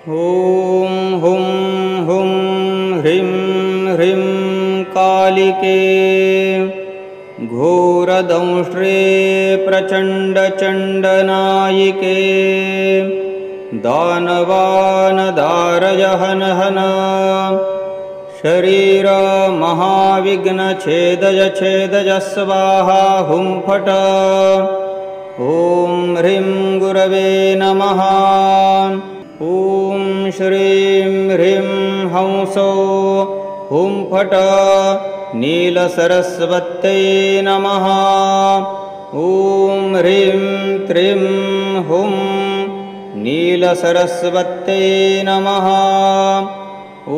ॐ हुं हुं ह्रीं ह्रीं कालिके घोरदंष्ट्रे प्रचण्डचण्डनायिके दानवानदारय हन हन शरीर महाविघ्नछेदय छेदय स्वाहा हुं फट। ॐ ह्रीं गुरवे नमः। ॐ श्रीं ह्रीं हंसो हुं फट नीलसरस्वत्यै नमः। ॐ ह्रीं त्रीं हुं नीलसरस्वत्यै नमः।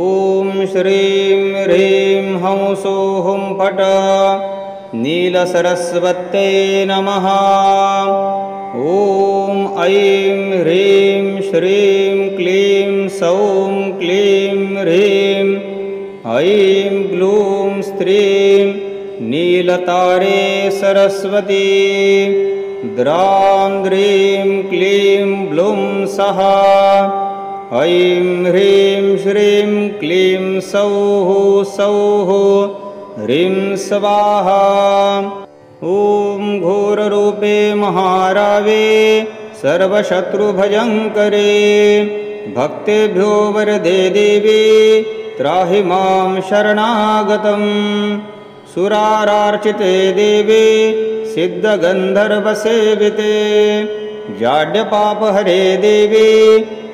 ॐ श्रीं ह्रीं हंसो हुं फट नीलसरस्वत्यै नमः। ॐ ऐं ह्रीं श्रीं क्लीं सौं क्लीं ह्रीं ऐं ग्लूं स्त्रीं नीलतारे सरस्वती द्रां द्रीं क्लीं ब्लूं सः ऐं ह्रीं श्रीं क्लीं सौः सौः ह्रीं स्वाहा। ॐ घोररूपे महारावे सर्वशत्रुभयङ्करे भक्तेभ्यो वरदे देवी त्राहि मां शरणागतं। सुरारार्चिते देवी सिद्धगन्धर्वसेविते जाड्यपापहरे देवी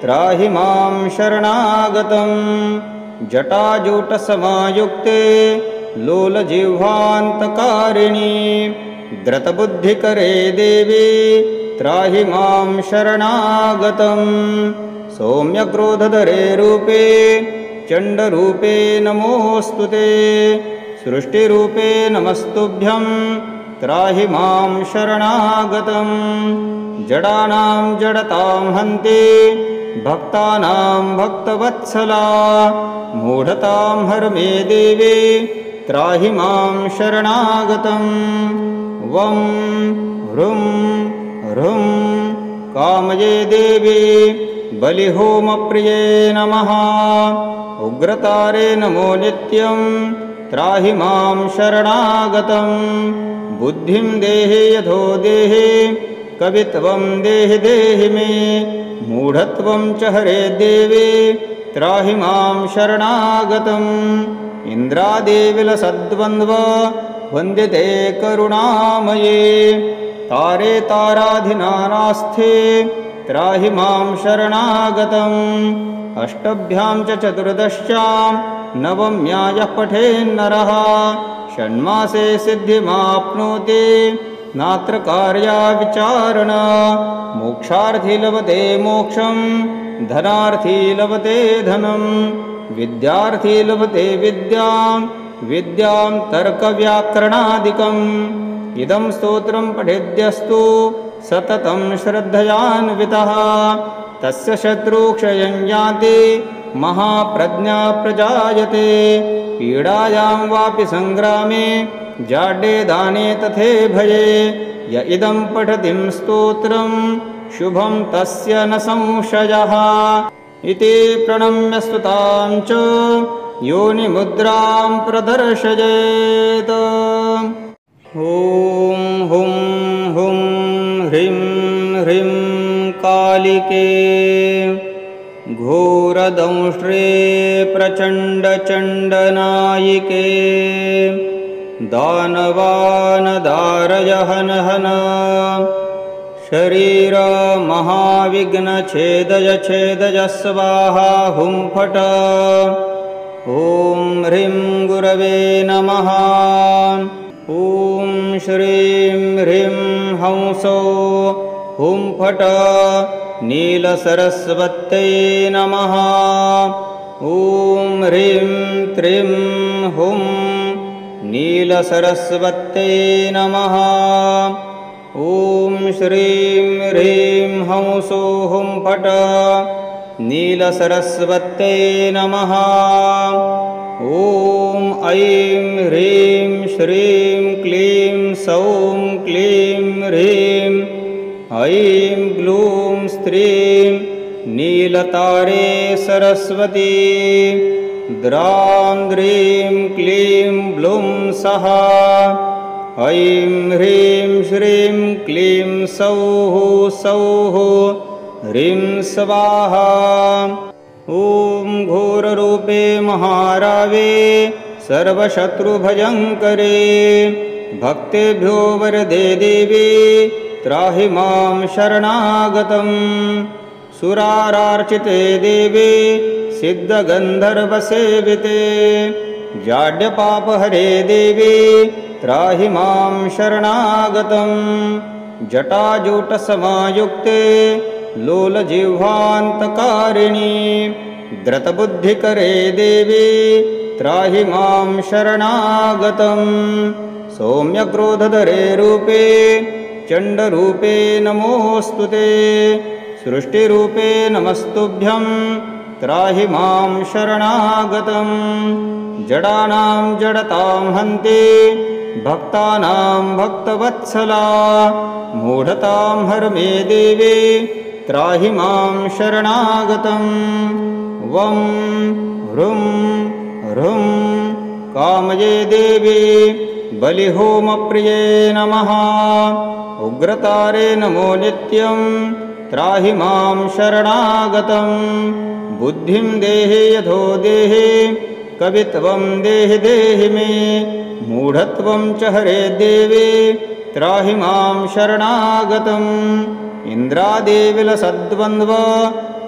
त्राहि मां शरणागतं। जटाजूटसमायुक्ते लोलजिह्वान्तकारिणी द्रतबुद्धिकरे देवी त्राहि मां शरणागतं। सौम्यक्रोधधरे रूपे चण्डरूपे नमोऽस्तु ते सृष्टिरूपे नमस्तुभ्यं त्राहि मां शरणागतं। जडानां जडतां हन्ति भक्तानां भक्तवत्सला मूढतां हर मे देवी त्राहि मां शरणागतं। वं ह्रुं ह्रुं कामये देवी बलिहोमप्रिये नमः। उग्रतारे नमो नित्यं त्राहि मां शरणागतं। बुद्धिं देहि यथो देहि कवित्वं देहि देहि मे मूढत्वं च हरे देवी त्राहि मां शरणागतम्। इन्द्रादिविलसद्वन्द्व वन्द्यते करुणामये तारे ताराधिनानास्थे त्राहि मां शरणागतम्। अष्टभ्यां च चतुर्दश्यां नवम्या यः पठेन्नरः षण्मासे सिद्धिमाप्नोति नात्र कार्या विचारणा। मोक्षार्थी लभते मोक्षं धनार्थी लभते धनं विद्यार्थी लभते विद्यां विद्यां तर्कव्याकरणादिकम्। इदं स्तोत्रं पठेद्यस्तु सततं श्रद्धयान्वितः तस्य शत्रुक्षयं याति महाप्रज्ञा प्रजायते। पीडायां वापि संग्रामे जाड्ये दाने तथे भये य इदं पठतिं स्तोत्रं शुभं तस्य न संशयः। इति प्रणम्य स्तुतां च योनिमुद्रां प्रदर्शयेत्। ॐ हुं हुं ह्रीं ह्रीं कालिके घोरदंष्ट्रे प्रचण्डचण्डनायिके दानवानदारय हन हन शरीर महाविघ्नछेदय छेदय स्वाहा हुं फट। ॐ ह्रीं गुरवे नमः। ॐ श्रीं ह्रीं हंसो हुं फट नीलसरस्वत्यै नमः। ॐ ह्रीं त्रीं हुं नीलसरस्वत्यै नमः। ॐ श्रीं ह्रीं हंसो हुं फट नीलसरस्वत्यै नमः। ॐ ऐं ह्रीं श्रीं क्लीं सौं क्लीं ह्रीं ऐं ग्लूं स्त्रीं नील नीलतारे सरस्वती द्रां द्रीं क्लीं ब्लूं सः ऐं ह्रीं श्रीं क्लीं सौः सौः ह्रीं स्वाहा। ॐ घोररूपे महारावे सर्वशत्रुभयङ्करे भक्तेभ्यो वरदे देवी त्राहि मां शरणागतं। सुरारार्चिते देवी सिद्धगन्धर्वसेविते जाड्यपापहरे देवी त्राहि मां शरणागतं। जटाजूटसमायुक्ते लोलजिह्वान्तकारिणी द्रतबुद्धिकरे देवी त्राहि मां शरणागतं। सौम्यक्रोधधरे रूपे चण्डरूपे नमोऽस्तु ते। सृष्टिरूपे नमस्तुभ्यं त्राहि मां शरणागतं। जडानां जडतां हन्ति भक्तानां भक्तवत्सला मूढतां हर मे देवी त्राहि मां शरणागतं। वं ह्रुं ह्रुं कामये देवी बलिहोमप्रिये नमः। उग्रतारे नमो नित्यं त्राहि मां शरणागतं। बुद्धिं देहि यथो देहि कवित्वं देहि देहि मे। मूढत्वं च हरे देवी त्राहि मां शरणागतम्। इन्द्रादिविलसद्वन्द्व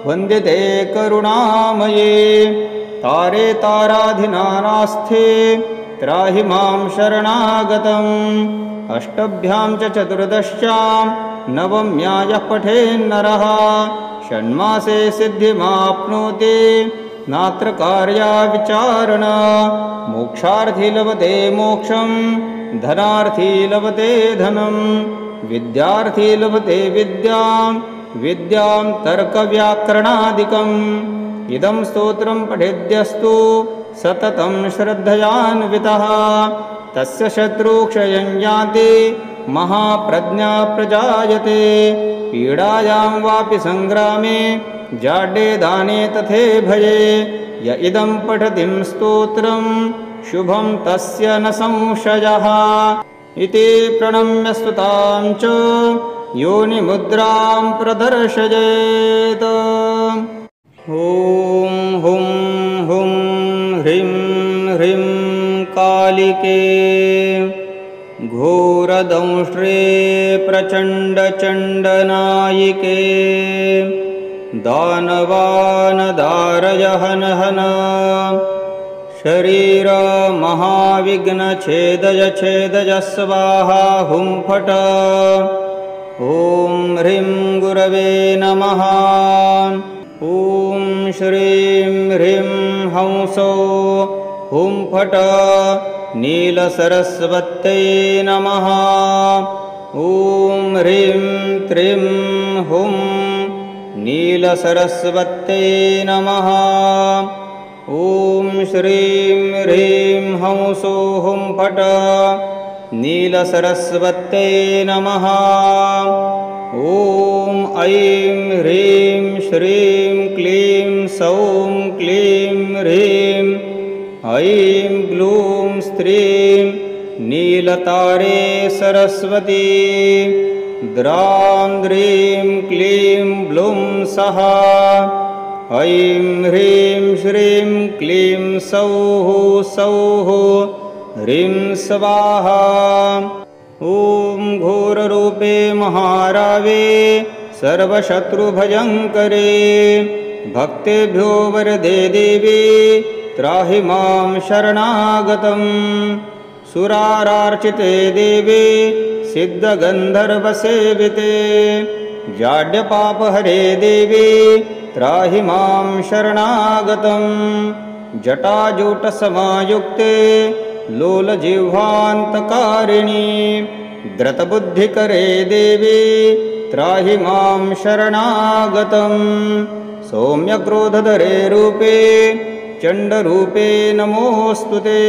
वन्द्यते करुणामये तारे ताराधिनानास्थे त्राहि मां शरणागतम्। अष्टभ्यां च चतुर्दश्यां नवम्या यः पठेन्नरः षण्मासे सिद्धिमाप्नोति नात्र कार्या विचारणा। मोक्षार्थी लभते मोक्षं धनार्थी लभते धनं। विद्यार्थी लभते विद्यां विद्यां तर्कव्याकरणादिकम्। इदं स्तोत्रं पठेद्यस्तु सततं श्रद्धयान्वितः तस्य शत्रुक्षयं याति महाप्रज्ञा प्रजायते। पीडायां वापि संग्रामे जाड्ये दाने तथे भये य इदं पठतिं स्तोत्रं शुभं तस्य न संशयः। इति प्रणम्य स्तुतां च योनिमुद्रां प्रदर्शयेत्। ॐ हुं हुं ह्रीं ह्रीं कालिके घोरदंष्ट्रे प्रचण्डचण्डनायिके दानवानदारय हन हन। शरीर महाविघ्नछेदय छेदय स्वाहा हुं फट। ॐ ह्रीं गुरवे नमः। ॐ श्रीं ह्रीं हंसो हुं फट नीलसरस्वत्यै नमः। ॐ ह्रीं त्रीं हुं नीलसरस्वत्यै नमः। ॐ श्रीं ह्रीं हंसो हुं फट नीलसरस्वत्यै नमः। ॐ ऐं ह्रीं श्रीं क्लीं सौं क्लीं ह्रीं ऐं ग्लूं स्त्रीं नीलतारे सरस्वती द्रां द्रीं क्लीं ब्लूं सः ऐं ह्रीं श्रीं क्लीं सौः सौः ह्रीं स्वाहा। ॐ घोररूपे महारावे सर्वशत्रुभयङ्करे भक्तेभ्यो वरदे देवी त्राहि मां शरणागतं। सुरारार्चिते देवी सिद्धगन्धर्वसेविते जाड्यपापहरे देवी त्राहि मां शरणागतं। जटाजूटसमायुक्ते लोलजिह्वान्तकारिणी द्रतबुद्धिकरे देवी त्राहि मां शरणागतं। सौम्यक्रोधधरे रूपे चण्डरूपे नमोऽस्तु ते।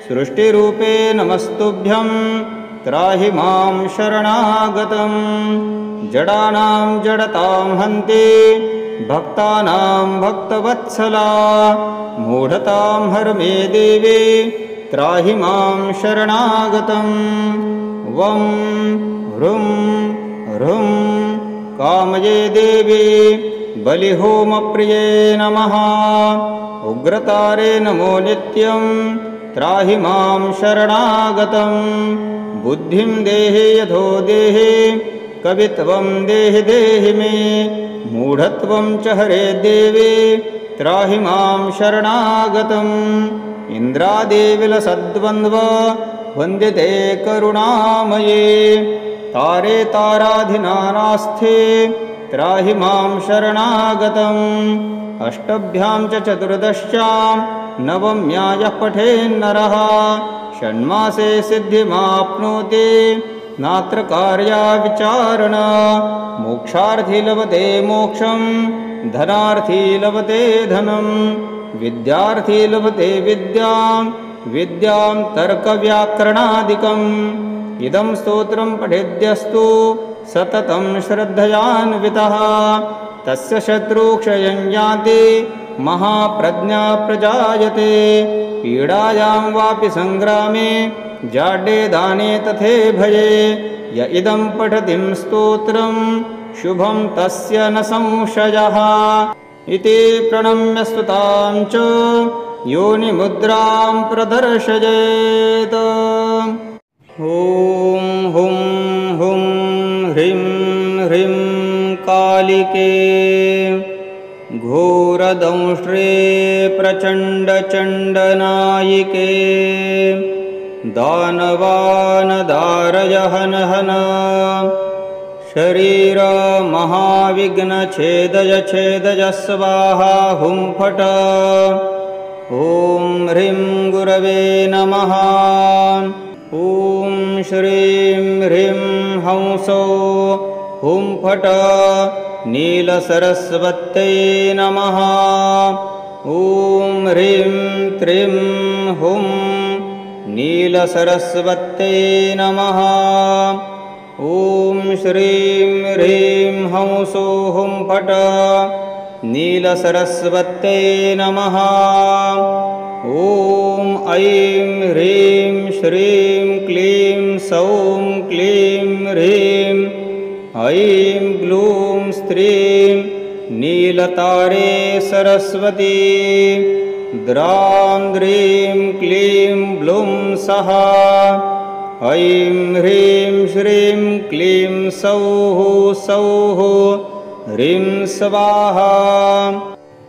सृष्टिरूपे नमस्तुभ्यं त्राहि मां शरणागतं। जडानां जडतां हन्ति भक्तानां भक्तवत्सला मूढतां हर मे देवी त्राहि मां शरणागतं वं ह्रुं ह्रुं कामये देवी बलिहोमप्रिये नमः उग्रतारे नमो नित्यं त्राहि मां शरणागतं बुद्धिं देहि यथो देहि कवित्वं देहि देहि मे मूढत्वं च हरे देवी त्राहि मां शरणागतम् इन्द्रादिविलसद्वन्द्व वन्द्यते करुणामये तारे ताराधिनानास्थे त्राहि मां शरणागतम् अष्टभ्यां च चतुर्दश्यां नवम्या यः पठेन्नरः षण्मासे सिद्धिमाप्नोति नात्र कार्या विचारणा मोक्षार्थी लभते मोक्षं धनार्थी लभते धनं विद्यार्थी लभते विद्यां विद्यां तर्कव्याकरणादिकम् इदं स्तोत्रं पठेद्यस्तु सततं श्रद्धयान्वितः तस्य शत्रुक्षयं याति महाप्रज्ञा प्रजायते पीडायां वापि संग्रामे जाड्ये दाने तथे भये य इदं पठतिं स्तोत्रं शुभं तस्य न संशयः इति प्रणम्य स्तुतां च योनिमुद्रां प्रदर्शयेत् ॐ हुं हुं ह्रीं ह्रीं कालिके घोरदंष्ट्रे प्रचण्डचण्डनायिके दानवानदारय हन हन शरीर महाविघ्नछेदय छेदय स्वाहा हुं फट ॐ ह्रीं गुरवे नमः ॐ श्रीं ह्रीं हंसो हुं फट नीलसरस्वत्यै नमः ॐ ह्रीं त्रीं हुं नीलसरस्वत्यै नमः ॐ श्रीं ह्रीं हंसो हुं फट नीलसरस्वत्यै नमः ॐ ऐं ह्रीं श्रीं क्लीं सौं क्लीं ह्रीं ऐं ग्लूं स्त्रीं नीलतारे सरस्वती द्रां द्रीं क्लीं ब्लूं सः ऐं ह्रीं श्रीं क्लीं सौः सौः ह्रीं स्वाहा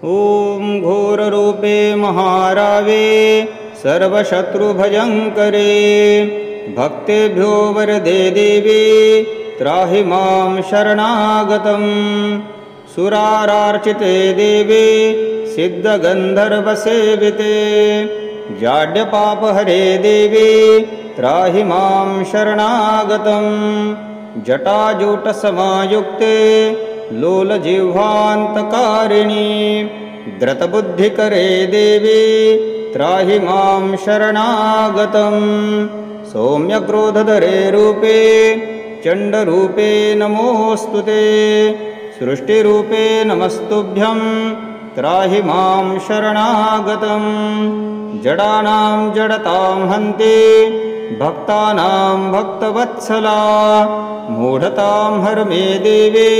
ॐ घोररूपे महारावे सर्वशत्रुभयङ्करे भक्तेभ्यो वरदे देवी त्राहि मां शरणागतं सुरारार्चिते देवी सिद्धगन्धर्वसेविते जाड्यपापहरे देवी त्राहि मां शरणागतं जटाजूटसमायुक्ते लोलजिह्वान्तकारिणी द्रतबुद्धिकरे देवी त्राहि मां शरणागतं सौम्यक्रोधधरे रूपे चण्डरूपे नमोऽस्तु ते सृष्टिरूपे नमस्तुभ्यं त्राहि मां शरणागतं जडानां जडतां हन्ति भक्तानां भक्तवत्सला मूढतां हर मे देवी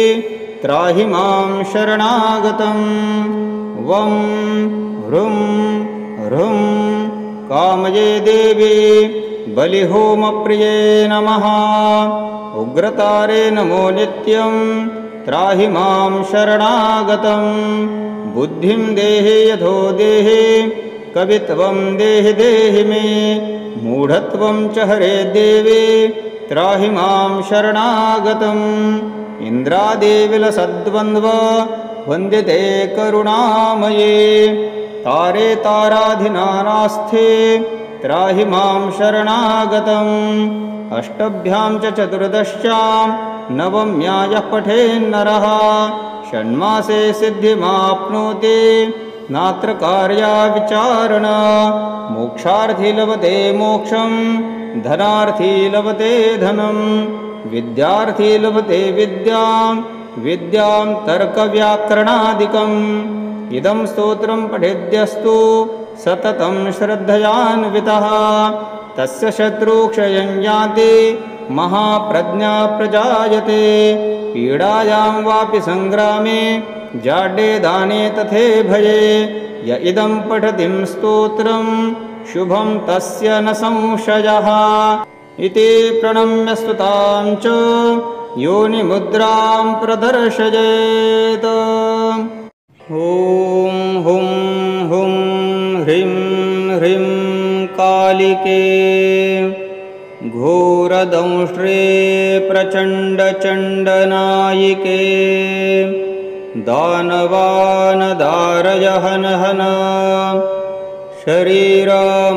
त्राहि मां शरणागतं वं ह्रुं ह्रुं कामये देवी बलिहोमप्रिये नमः उग्रतारे नमो नित्यं त्राहि मां शरणागतं बुद्धिं देहि यथो देहि कवित्वं देहि देहि मे मूढत्वं च हरे देवी त्राहि मां शरणागतम् इन्द्रादिविलसद्वन्द्व वन्द्यते करुणामये तारे ताराधिनानास्थे त्राहि मां शरणागतम् अष्टभ्यां च चतुर्दश्यां नवम्या यः पठेन्नरः षण्मासे सिद्धिमाप्नोति नात्र कार्या विचारणा मोक्षार्थी लभते मोक्षं धनार्थी लभते धनं विद्यार्थी लभते विद्यां विद्यां तर्कव्याकरणादिकम् इदं स्तोत्रं पठेद्यस्तु सततं श्रद्धयान्वितः तस्य शत्रुक्षयं याति महाप्रज्ञा प्रजायते पीडायां वापि संग्रामे जाड्ये दाने तथे भये य इदं पठतिं स्तोत्रं शुभं तस्य न संशयः इति प्रणम्य स्तुतां च योनिमुद्रां प्रदर्शयेत्। ॐ हुं हुं ह्रीं ह्रीं कालिके घोरदंष्ट्रे प्रचण्डचण्डनायिके दानवानदारय हन हन शरीर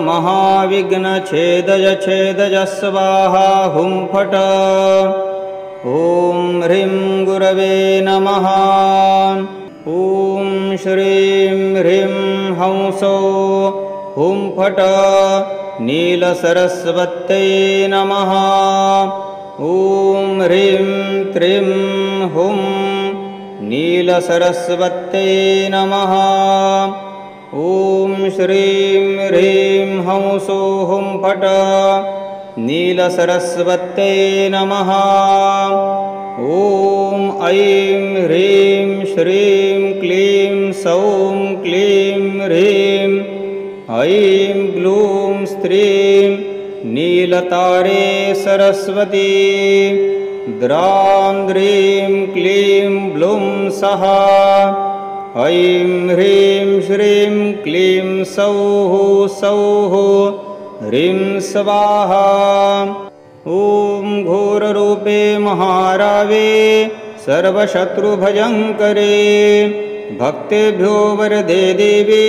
महाविघ्नछेदय छेदय स्वाहा हुं फट। ॐ ह्रीं गुरवे नमः। ॐ श्रीं ह्रीं हंसो हुं फट नीलसरस्वत्यै नमः। ॐ ह्रीं त्रीं हुं नीलसरस्वत्यै नमः। ॐ श्रीं ह्रीं हंसो हुं फट नीलसरस्वत्यै नमः। ॐ ऐं ह्रीं श्रीं क्लीं सौं क्लीं ह्रीं ऐं ग्लूं स्त्रीं नीलतारे सरस्वती द्रां द्रीं क्लीं ब्लूं सः ऐं ह्रीं श्रीं क्लीं सौः सौः ह्रीं स्वाहा। ॐ घोररूपे महारावे सर्वशत्रुभयङ्करे भक्तेभ्यो वरदे देवी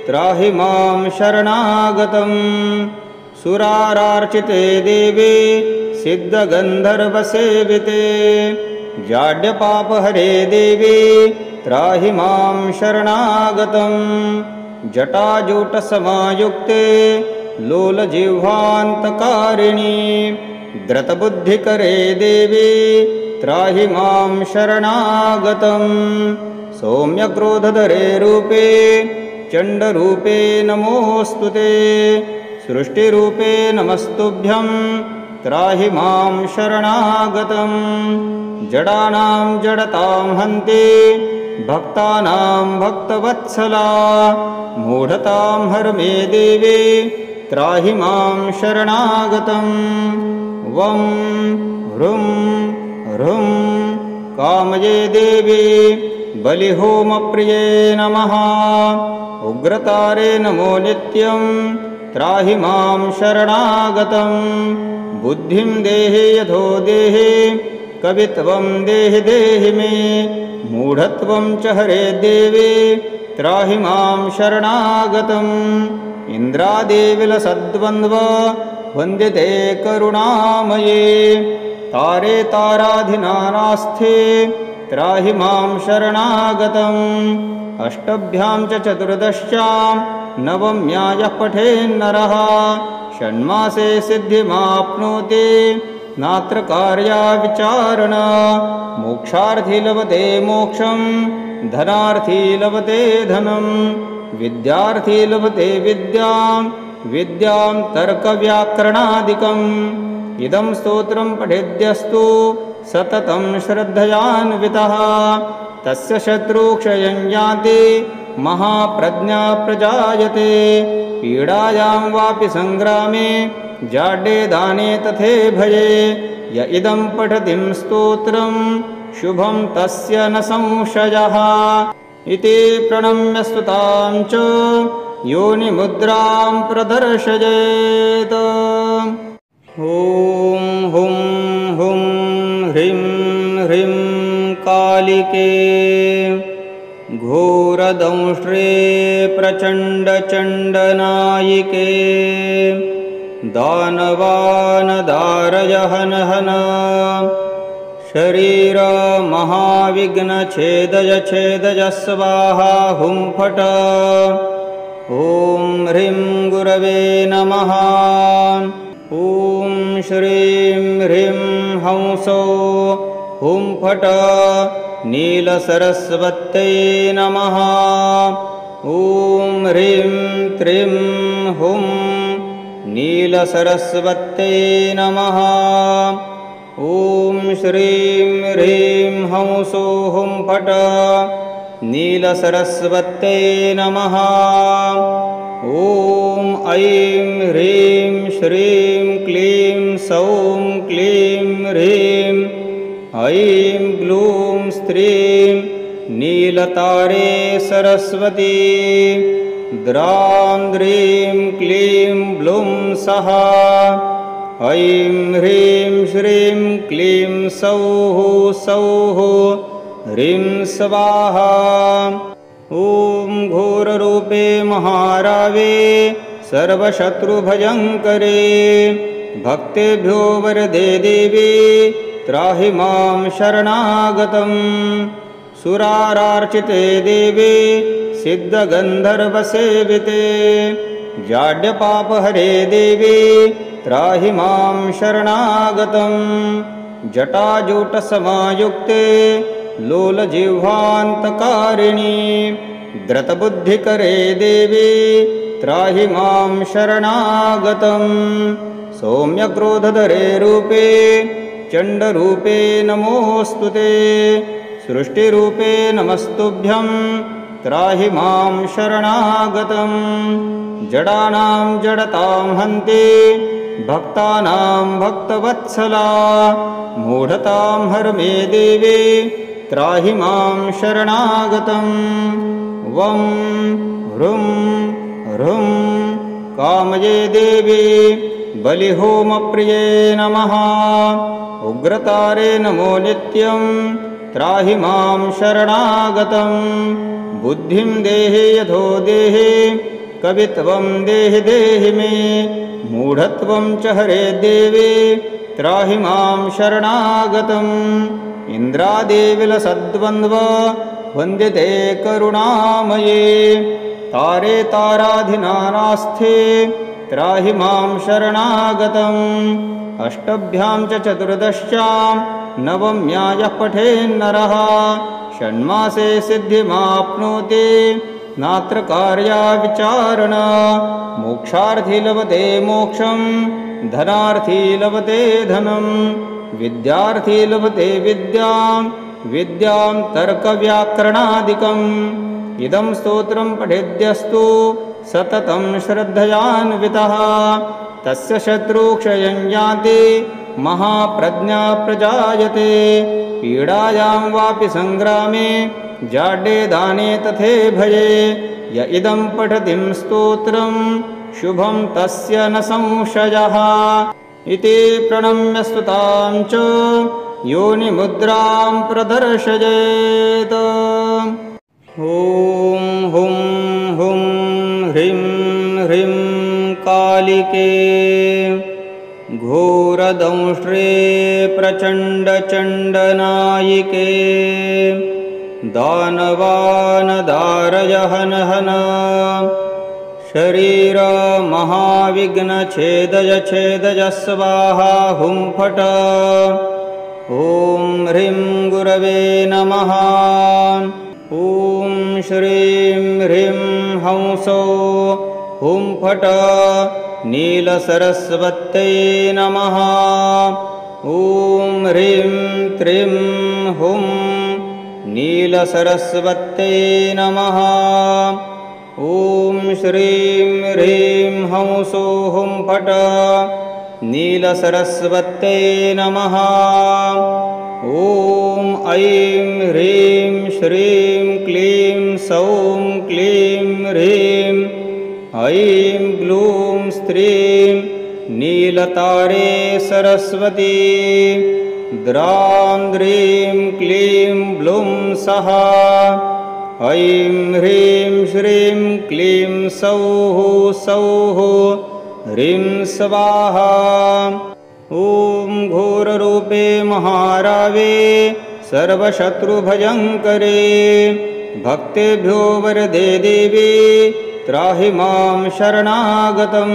त्राहि मां शरणागतं सुरारार्चिते देवी सिद्धगन्धर्वसेविते जाड्यपापहरे देवी त्राहि मां शरणागतं जटाजूटसमायुक्ते लोलजिह्वान्तकारिणी द्रतबुद्धिकरे देवी त्राहि मां शरणागतं सौम्यक्रोधधरे रूपे चण्डरूपे नमोऽस्तु ते सृष्टिरूपे नमस्तुभ्यं त्राहि मां शरणागतं जडानां जडतां हन्ते भक्तानां भक्तवत्सला मूढतां हर मे देवी त्राहि मां शरणागतं वं ह्रुं ह्रुं कामये देवी बलिहोमप्रिये नमः उग्रतारे नमो नित्यं त्राहि मां शरणागतं बुद्धिं देहि यथो देहि कवित्वं देहि देहि मे मूढत्वं च हरे देवी त्राहि मां शरणागतम् इन्द्रादिविलसद्वन्द्व वन्द्यते करुणामये तारे ताराधिनानास्थे त्राहि मां शरणागतम् अष्टभ्यां च चतुर्दश्यां नवम्या यः पठेन्नरः षण्मासे सिद्धिमाप्नोति नात्र कार्या विचारणा मोक्षार्थी लभते मोक्षं धनार्थी लभते धनं विद्यार्थी लभते विद्यां विद्यां तर्कव्याकरणादिकम् इदं स्तोत्रं पठेद्यस्तु सततं श्रद्धयान्वितः तस्य शत्रुक्षयं याति महाप्रज्ञा प्रजायते पीडायां वापि संग्रामे जाड्ये दाने तथे भये य इदं पठतिं स्तोत्रं शुभं तस्य न संशयः इति प्रणम्य स्तुतां च योनिमुद्रां प्रदर्शयेत्। ॐ हुं हुं ह्रीं ह्रीं कालिके घोरदंष्ट्रे प्रचण्डचण्डनायिके दानवानदारय हन हन शरीर महाविघ्नछेदय छेदय स्वाहा हुं फट। ॐ ह्रीं गुरवे नमः। ॐ श्रीं ह्रीं हंसो हुं फट् नीलसरस्वत्यै नमः। ॐ ह्रीं त्रीं हुं नीलसरस्वत्यै नमः। ॐ श्रीं ह्रीं हंसो हुं फट् नीलसरस्वत्यै नमः। ॐ ऐं ह्रीं श्रीं क्लीं सौं क्लीं ह्रीं ऐं ग्लूं स्त्रीं नीलतारे सरस्वती। द्रां द्रीं क्लीं ब्लूं सः ऐं ह्रीं श्रीं क्लीं सौः सौः ह्रीं स्वाहा। ॐ घोररूपे महारावे सर्वशत्रुभयङ्करे भक्तेभ्यो वरदे देवी त्राहि मां शरणागतं। सुरारार्चिते देवी सिद्धगन्धर्वसेविते जाड्यपापहरे देवी त्राहि मां शरणागतं। जटाजूटसमायुक्ते लोलजिह्वान्तकारिणी द्रतबुद्धिकरे देवी त्राहि मां शरणागतं। सौम्यक्रोधधरे रूपे चण्डरूपे नमोऽस्तु ते। सृष्टिरूपे नमस्तुभ्यं त्राहि मां शरणागतं। जडानां जडतां हन्ति भक्तानां भक्तवत्सला मूढतां हर मे देवी त्राहि मां शरणागतं। वं ह्रुं ह्रुं कामये देवी बलिहोमप्रिये नमः। उग्रतारे नमो नित्यं त्राहि मां शरणागतं। बुद्धिं देहि यथो देहि कवित्वं देहि देहि मे। मूढत्वं च हरे देवी त्राहि मां शरणागतम्। इन्द्रादिविलसद्वन्द्व वन्द्यते करुणामये। तारे ताराधिनानास्थे त्राहि मां शरणागतम्। अष्टभ्यां च चतुर्दश्यां नवम्या यः पठेन्नरः षण्मासे सिद्धिमाप्नोति नात्र कार्या विचारणा। मोक्षार्थी लभते मोक्षं धनार्थी लभते धनं। विद्यार्थी लभते विद्यां विद्यां तर्कव्याकरणादिकम्। इदं स्तोत्रं पठेद्यस्तु सततं श्रद्धयान्वितः तस्य शत्रुक्षयं याति महाप्रज्ञा प्रजायते। पीडायां वापि संग्रामे जाड्ये दाने तथे भये। य इदं पठतिं स्तोत्रं शुभं तस्य न संशयः। इति प्रणम्य स्तुतां च योनिमुद्रां प्रदर्शयेत्। ॐ हुं हुं ह्रीं ह्रीं कालिके घोरदंष्ट्रे प्रचण्डचण्डनायिके दानवानदारय हन हन। शरीर महाविघ्नछेदय छेदय स्वाहा हुं फट्। ॐ ह्रीं गुरवे नमः। ॐ श्रीं ह्रीं हंसो हुं फट् नीलसरस्वत्यै नमः। ॐ ह्रीं त्रीं हुं नीलसरस्वत्यै नमः। ॐ श्रीं ह्रीं हंसो हुं फट् नीलसरस्वत्यै नमः। ॐ ऐं ह्रीं श्रीं क्लीं सौं क्लीं ह्रीं ऐं ग्लूं स्त्रीं नीलतारे सरस्वती। द्रां द्रीं क्लीं ब्लूं सः ऐं ह्रीं श्रीं क्लीं सौः सौः ह्रीं स्वाहा। ॐ घोररूपे महारावे सर्वशत्रुभयङ्करे भक्तेभ्यो वरदे देवी त्राहि मां शरणागतं।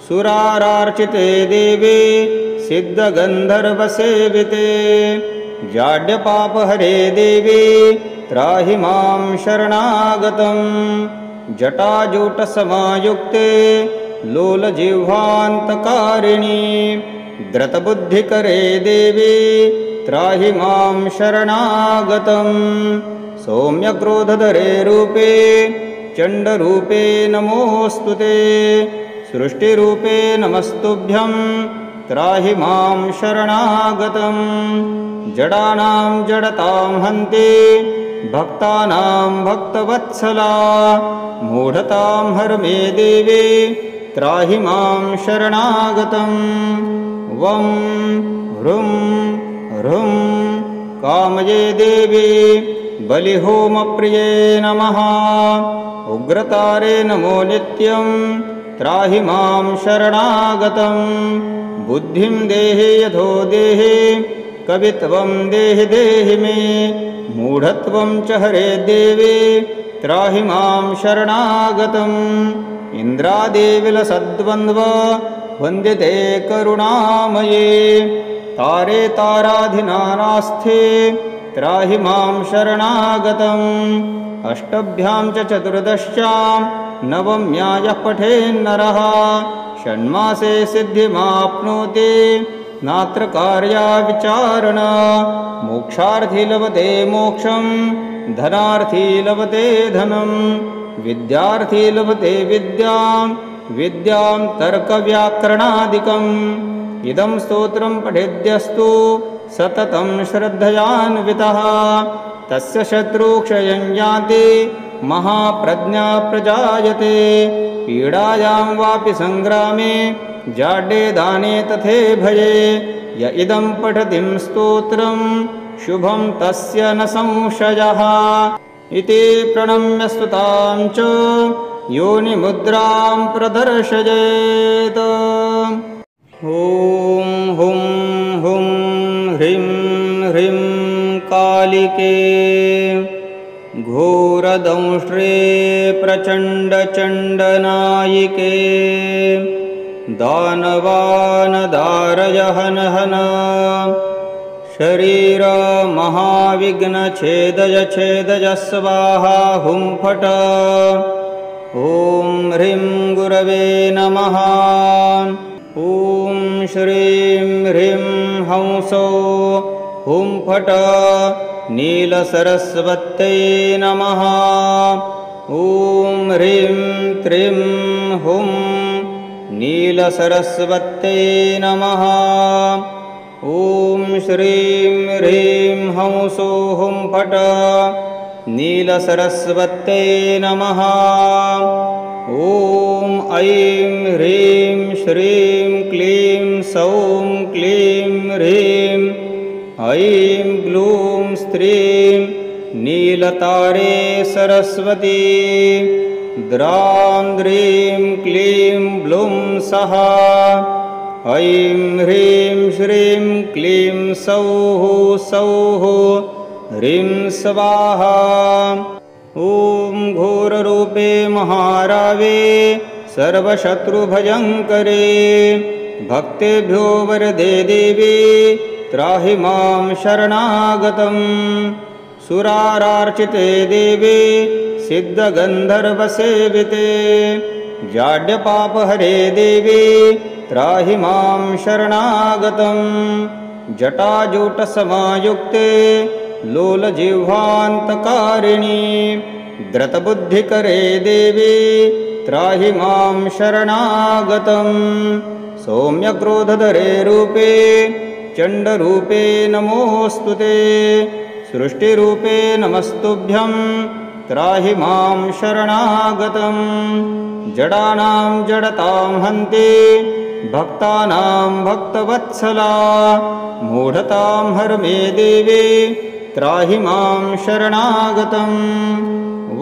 सुरारार्चिते देवी सिद्धगन्धर्वसेविते जाड्यपापहरे देवी त्राहि मां शरणागतं जटाजूटसमायुक्ते लोलजिह्वान्तकारिणि द्रतबुद्धिकरे देवी त्राहि मां शरणागतं सौम्यक्रोधधरे रूपे चण्डरूपे नमोऽस्तु ते सृष्टिरूपे नमस्तुभ्यं त्राहि मां शरणागतं जडानां जडतां हन्ते भक्तानां भक्तवत्सला मूढतां हर मे देवे त्राहि मां शरणागतं वं ह्रुं ह्रुं कामये देवी बलिहोमप्रिये नमः उग्रतारे नमो नित्यं त्राहि मां शरणागतं बुद्धिं देहि यथो देहि कवित्वं देहि देहि मे मूढत्वं च हरे देवी त्राहि मां शरणागतम् इन्द्रादिविलसद्वन्द्व वन्दिते करुणामये तारे ताराधिनानास्थे त्राहि मां शरणागतम् अष्टभ्यां च चतुर्दश्यां नवम्या यः पठेन्नरः षण्मासे सिद्धिमाप्नोति नात्र कार्या विचारणा मोक्षार्थी लभते मोक्षं धनार्थी लभते धनं विद्यार्थी लभते विद्यां विद्यां तर्कव्याकरणादिकम् इदं स्तोत्रं पठेद्यस्तु सततं श्रद्धयान्वितः तस्य शत्रुक्षयं याति महाप्रज्ञा प्रजायते पीडायां वापि संग्रामे जाड्ये दाने तथे भये य इदं पठतिं स्तोत्रं शुभं तस्य न संशयः इति प्रणम्य स्तुतां च योनिमुद्रां प्रदर्शयेत् ॐ हुं हुं ह्रीं ह्रीं कालिके घोरदंष्ट्रे प्रचण्डचण्डनायिके दानवानदारय हन हन शरीर महाविघ्नछेदय छेदय स्वाहा हुं फट ॐ ह्रीं गुरवे नमः ॐ श्रीं ह्रीं हंसो हुं फट नीलसरस्वत्यै नमः ॐ ह्रीं त्रीं हुं नीलसरस्वत्यै नमः ॐ श्रीं ह्रीं हंसो हुं फट नीलसरस्वत्यै नमः ॐ ऐं ह्रीं श्रीं क्लीं सौं क्लीं ह्रीं ऐं ग्लूं स्त्रीं नीलतारे सरस्वती द्रां द्रीं क्लीं ब्लूं सः ऐं ह्रीं श्रीं क्लीं सौः सौः ह्रीं स्वाहा ॐ घोररूपे महारावे सर्वशत्रुभयङ्करे भक्तेभ्यो वरदे देवी त्राहि मां शरणागतं सुरारार्चिते देवी सिद्धगन्धर्वसेविते जाड्यपापहरे देवी त्राहि मां शरणागतं जटाजूटसमायुक्ते लोलजिह्वान्तकारिणि द्रतबुद्धिकरे देवी त्राहि मां शरणागतं सौम्यक्रोधधरे रूपे चण्डरूपे नमोऽस्तु ते सृष्टिरूपे नमस्तुभ्यं त्राहि मां शरणागतं जडानां जडतां हन्ते भक्तानां भक्तवत्सला मूढतां हर मे देवी त्राहि मां शरणागतं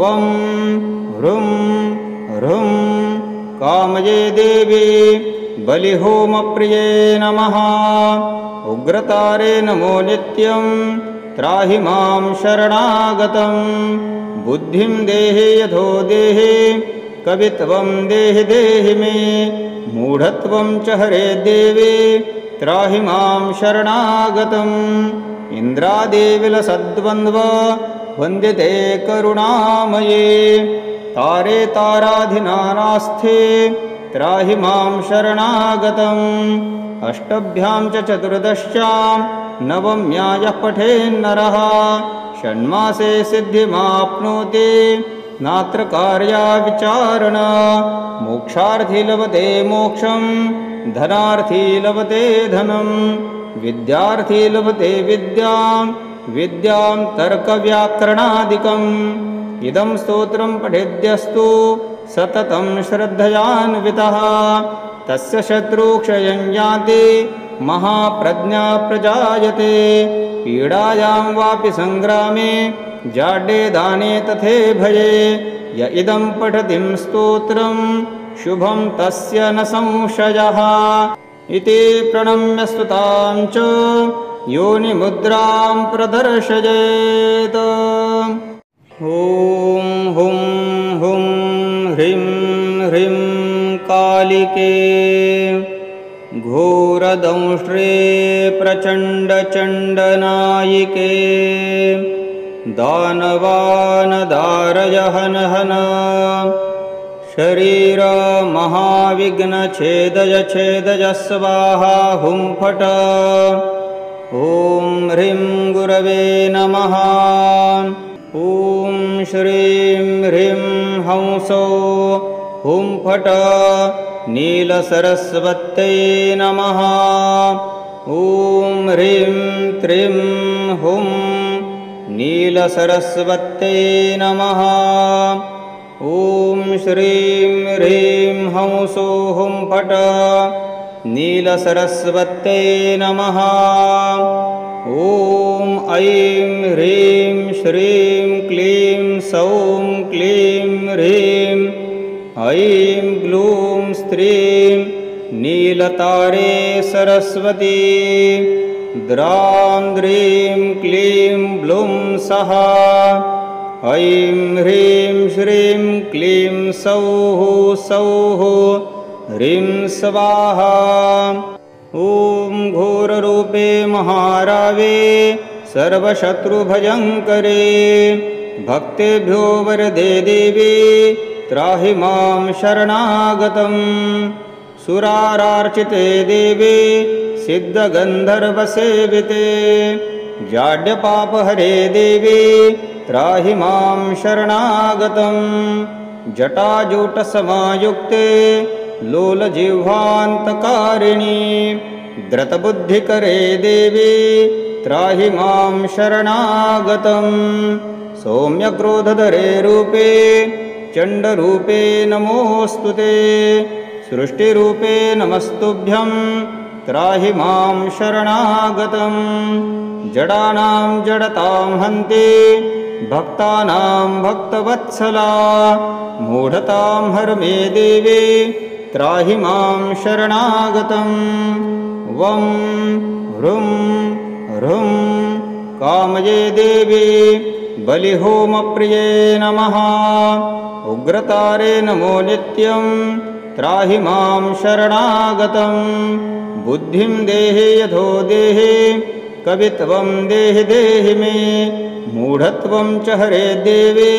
वं ह्रुं ह्रुं कामये देवी बलिहोमप्रिये नमः उग्रतारे नमो नित्यं त्राहि मां शरणागतं बुद्धिं देहि यथो देहि कवित्वं देहि देहि मे मूढत्वं च हरे देवी त्राहि मां शरणागतं इन्द्रादिविलसद्वन्द्व वन्दिते करुणामये तारे ताराधिनानास्थे त्राहि मां शरणागतम् अष्टभ्यां च चतुर्दश्यां नवम्या यः पठेन्नरः षण्मासे सिद्धिमाप्नोति नात्र कार्या विचारणा मोक्षार्थी लभते मोक्षं धनार्थी लभते धनं विद्यार्थी लभते विद्यां विद्यां तर्कव्याकरणादिकम् इदं स्तोत्रं पठेद्यस्तु सततं श्रद्धयान्वितः तस्य शत्रुक्षयं याति महाप्रज्ञा प्रजायते पीडायां वापि संग्रामे जाड्ये दाने तथे भये य इदं पठतिं स्तोत्रं शुभं तस्य न संशयः इति प्रणम्य स्तुतां च योनिमुद्रां प्रदर्शयेत्। ॐ हुं हुं ह्रीं ह्रीं कालिके घोरदंष्ट्रे प्रचण्डचण्डनायिके दानवानदारय हन हन शरीर महाविघ्नछेदय छेदय स्वाहा हुं फट। ॐ ह्रीं गुरवे नमः। ॐ श्रीं ह्रीं हंसो हुं फट नीलसरस्वत्यै नमः। ॐ ह्रीं त्रीं हुं नीलसरस्वत्यै नमः। ॐ श्रीं ह्रीं हंसो हुं फट नीलसरस्वत्यै नमः। ॐ ऐं ह्रीं श्रीं क्लीं सौं क्लीं ह्रीं ऐं ग्लूं स्त्रीं नीलतारे सरस्वती द्रां द्रीं क्लीं ब्लूं सः ऐं ह्रीं श्रीं क्लीं सौः सौः ह्रीं स्वाहा। ॐ घोररूपे महारावे सर्वशत्रुभयङ्करे भक्तेभ्यो वरदे देवी त्राहि मां शरणागतम् सुरारार्चिते देवी सिद्धगन्धर्वसेविते जाड्यपापहरे देवी त्राहि मां शरणागतम् जटाजूटसमायुक्ते लोलजिह्वान्तकारिणी द्रतबुद्धिकरे देवी त्राहि मां शरणागतम् सौम्यक्रोधधरे रूपे चण्डरूपे नमोऽस्तु ते सृष्टिरूपे नमस्तुभ्यं त्राहि मां शरणागतम् जडानां जडतां हन्ति भक्तानां भक्तवत्सला मूढतां हर मे देवी त्राहि मां शरणागतम् वं ह्रुं ह्रुं कामये देवी बलिहोमप्रिये नमः। उग्रतारे नमो नित्यं त्राहि मां शरणागतम् बुद्धिं देहि यथो देहि कवित्वं देहि देहि मे मूढत्वं च हरे देवी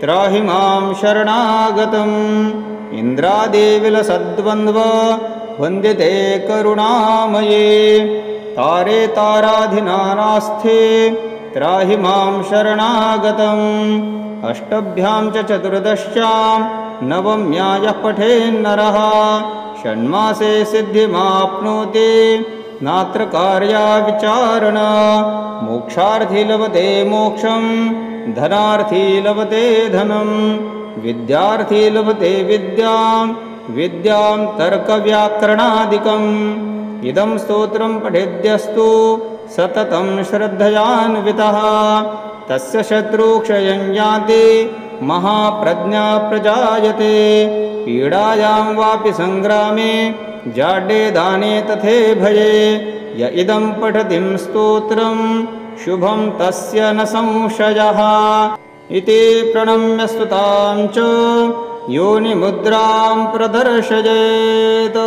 त्राहि मां शरणागतम् इन्द्रादिविलसद्वन्द्व वन्दिते करुणामये तारे ताराधिनानास्थे त्राहि मां शरणागतम् अष्टभ्यां च चतुर्दश्यां नवम्या यः पठेन्नरः षण्मासे सिद्धिमाप्नोति नात्र कार्या विचारणा मोक्षार्थी लभते मोक्षं धनार्थी लभते धनं विद्यार्थी लभते विद्यां विद्यां तर्कव्याकरणादिकम् इदं स्तोत्रं पठेद्यस्तु सततं श्रद्धयान्वितः तस्य शत्रुक्षयं याति महाप्रज्ञा प्रजायते पीडायां वापि संग्रामे जाड्ये दाने तथे भये य इदं पठतिं स्तोत्रं शुभं तस्य न संशयः इति प्रणम्य स्तुतां च योनिमुद्रां प्रदर्शयेत्।